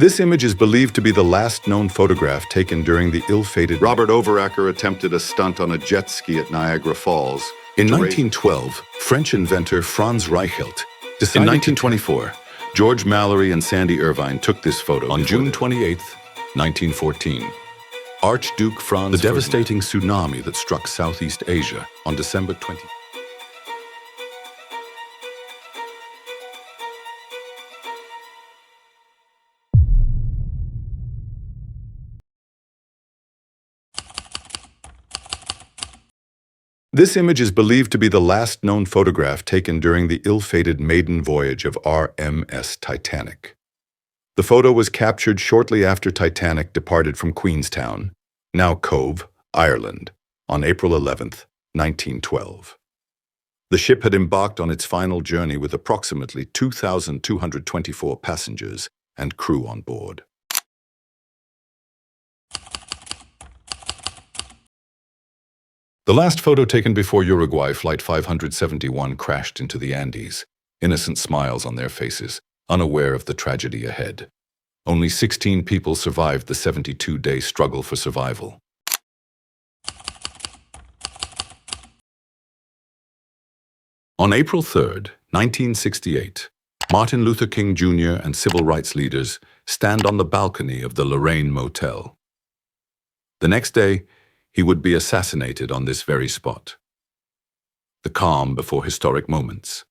This image is believed to be the last known photograph taken during the ill-fated Robert Overacker attempted a stunt on a jet ski at Niagara Falls. In 1912, French inventor Franz Reichelt decided. In 1924, George Mallory and Sandy Irvine took this photo. On June 28, 1914, Archduke Franz. The devastating tsunami that struck Southeast Asia on December 20. This image is believed to be the last known photograph taken during the ill-fated maiden voyage of RMS Titanic. The photo was captured shortly after Titanic departed from Queenstown, now Cove, Ireland, on April 11, 1912. The ship had embarked on its final journey with approximately 2,224 passengers and crew on board. The last photo taken before Uruguay Flight 571 crashed into the Andes, innocent smiles on their faces, unaware of the tragedy ahead. Only 16 people survived the 72-day struggle for survival. On April 3, 1968, Martin Luther King Jr. and civil rights leaders stand on the balcony of the Lorraine Motel. The next day, he would be assassinated on this very spot. The calm before historic moments,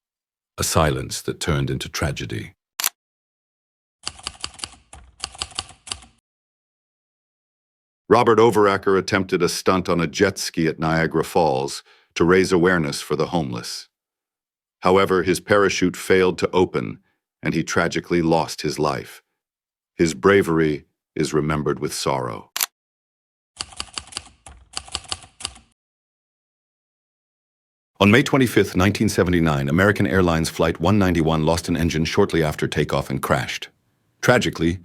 a silence that turned into tragedy. Robert Overacker attempted a stunt on a jet ski at Niagara Falls to raise awareness for the homeless. However, his parachute failed to open, and he tragically lost his life. His bravery is remembered with sorrow. On May 25, 1979, American Airlines Flight 191 lost an engine shortly after takeoff and crashed. Tragically,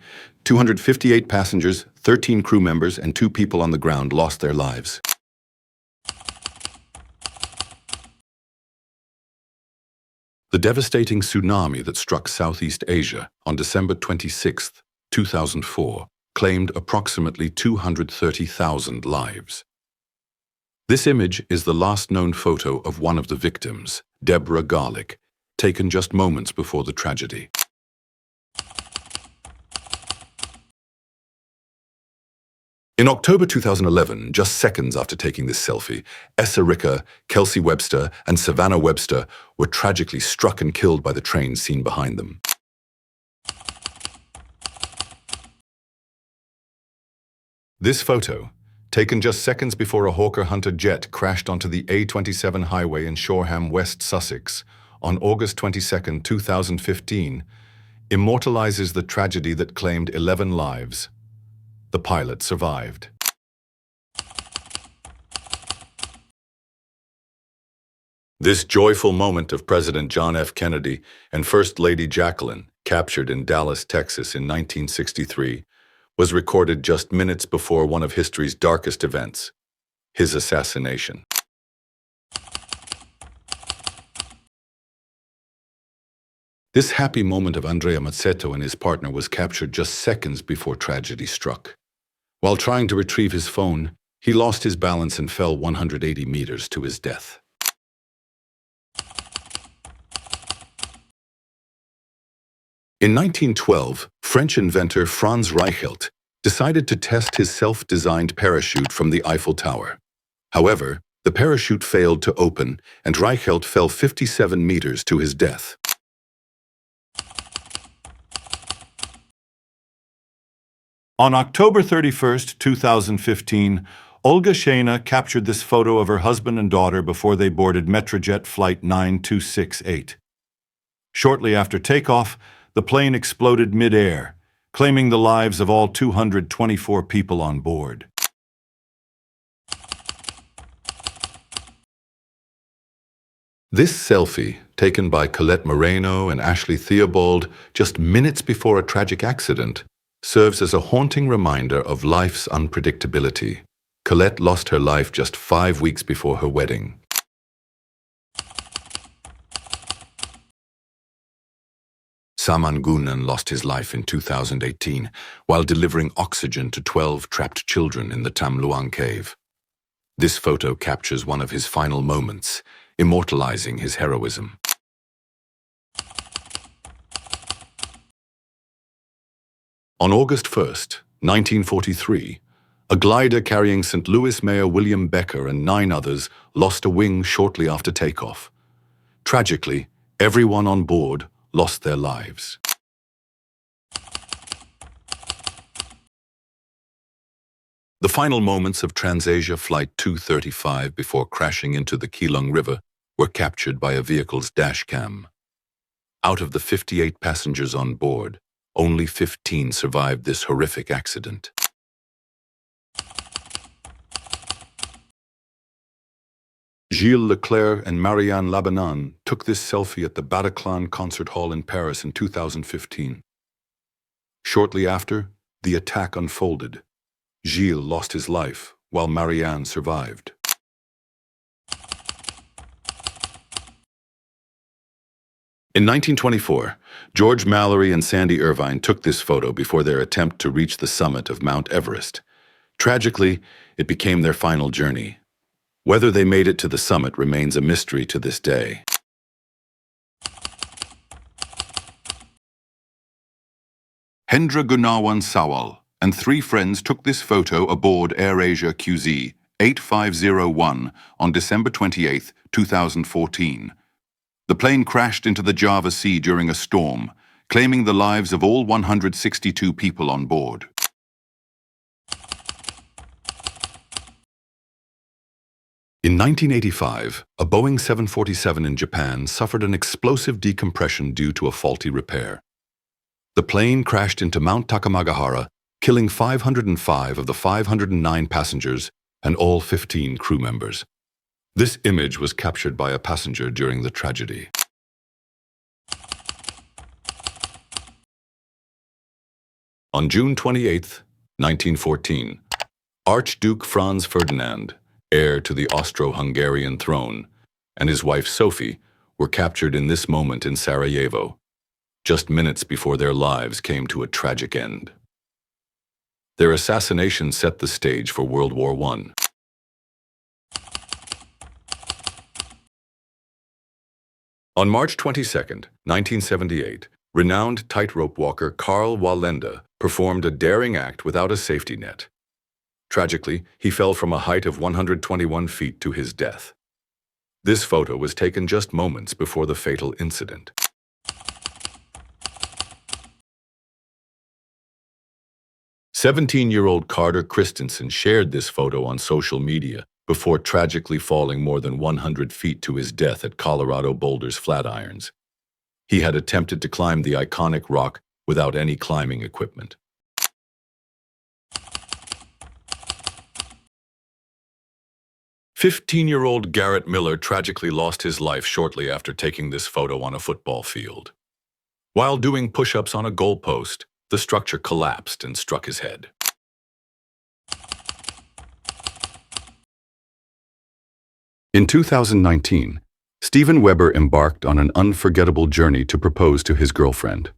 258 passengers, 13 crew members, and 2 people on the ground lost their lives. The devastating tsunami that struck Southeast Asia on December 26, 2004, claimed approximately 230,000 lives. This image is the last known photo of one of the victims, Deborah Garlick, taken just moments before the tragedy. In October 2011, just seconds after taking this selfie, Essa Ricker, Kelsey Webster, and Savannah Webster were tragically struck and killed by the train seen behind them. This photo, taken just seconds before a Hawker Hunter jet crashed onto the A27 highway in Shoreham, West Sussex, on August 22, 2015, immortalizes the tragedy that claimed 11 lives. The pilot survived. This joyful moment of President John F. Kennedy and First Lady Jacqueline, captured in Dallas, Texas in 1963, was recorded just minutes before one of history's darkest events, his assassination. This happy moment of Andrea Mazzetto and his partner was captured just seconds before tragedy struck. While trying to retrieve his phone, he lost his balance and fell 180 meters to his death. In 1912, French inventor Franz Reichelt decided to test his self-designed parachute from the Eiffel Tower. However, the parachute failed to open, and Reichelt fell 57 meters to his death. On October 31, 2015, Olga Shayna captured this photo of her husband and daughter before they boarded Metrojet Flight 9268. Shortly after takeoff, the plane exploded mid-air, claiming the lives of all 224 people on board. This selfie, taken by Colette Moreno and Ashley Theobald just minutes before a tragic accident, serves as a haunting reminder of life's unpredictability. Colette lost her life just 5 weeks before her wedding. Samangunan lost his life in 2018 while delivering oxygen to 12 trapped children in the Tamluang cave. This photo captures one of his final moments, immortalizing his heroism. On August 1st, 1943, a glider carrying St. Louis Mayor William Becker and 9 others lost a wing shortly after takeoff. Tragically, everyone on board lost their lives. The final moments of TransAsia Flight 235 before crashing into the Keelung River were captured by a vehicle's dashcam. Out of the 58 passengers on board, only 15 survived this horrific accident. Gilles Leclerc and Marianne Labanan took this selfie at the Bataclan Concert Hall in Paris in 2015. Shortly after, the attack unfolded. Gilles lost his life, while Marianne survived. In 1924, George Mallory and Sandy Irvine took this photo before their attempt to reach the summit of Mount Everest. Tragically, it became their final journey. Whether they made it to the summit remains a mystery to this day. Hendra Gunawan Sawal and 3 friends took this photo aboard AirAsia QZ 8501 on December 28, 2014. The plane crashed into the Java Sea during a storm, claiming the lives of all 162 people on board. In 1985, a Boeing 747 in Japan suffered an explosive decompression due to a faulty repair. The plane crashed into Mount Takamagahara, killing 505 of the 509 passengers and all 15 crew members. This image was captured by a passenger during the tragedy. On June 28, 1914, Archduke Franz Ferdinand, heir to the Austro-Hungarian throne, and his wife Sophie were captured in this moment in Sarajevo, just minutes before their lives came to a tragic end. Their assassination set the stage for World War I. On March 22, 1978, renowned tightrope walker Karl Wallenda performed a daring act without a safety net. Tragically, he fell from a height of 121 feet to his death. This photo was taken just moments before the fatal incident. "17-year-old Carter Christensen shared this photo on social media before tragically falling more than 100 feet to his death at Colorado Boulder's Flatirons. He had attempted to climb the iconic rock without any climbing equipment. "15-year-old Garrett Miller tragically lost his life shortly after taking this photo on a football field. While doing push-ups on a goalpost, the structure collapsed and struck his head. In 2019, Steven Weber embarked on an unforgettable journey to propose to his girlfriend.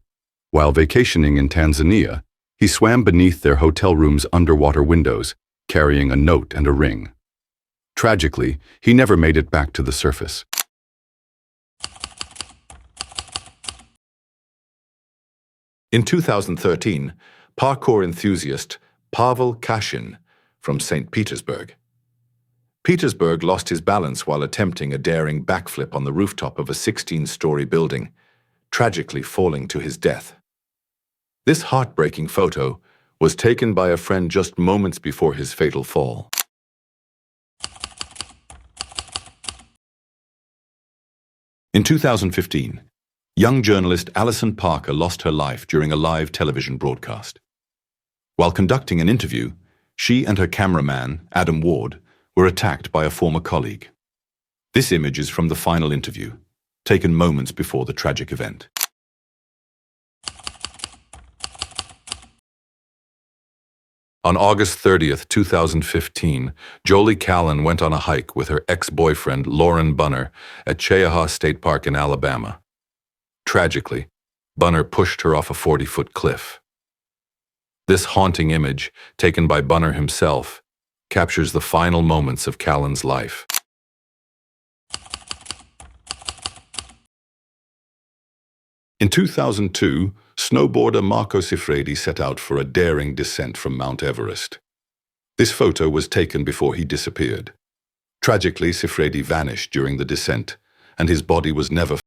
While vacationing in Tanzania, he swam beneath their hotel room's underwater windows, carrying a note and a ring. Tragically, he never made it back to the surface. In 2013, parkour enthusiast Pavel Kashin from St. Petersburg lost his balance while attempting a daring backflip on the rooftop of a 16-story building, tragically falling to his death. This heartbreaking photo was taken by a friend just moments before his fatal fall. In 2015, young journalist Alison Parker lost her life during a live television broadcast. While conducting an interview, she and her cameraman, Adam Ward, were attacked by a former colleague. This image is from the final interview, taken moments before the tragic event. On August 30th, 2015, Jolie Callan went on a hike with her ex-boyfriend, Lauren Bunner, at Cheaha State Park in Alabama. Tragically, Bunner pushed her off a 40-foot cliff. This haunting image, taken by Bunner himself, captures the final moments of Callan's life. In 2002, snowboarder Marco Siffredi set out for a daring descent from Mount Everest. This photo was taken before he disappeared. Tragically, Siffredi vanished during the descent, and his body was never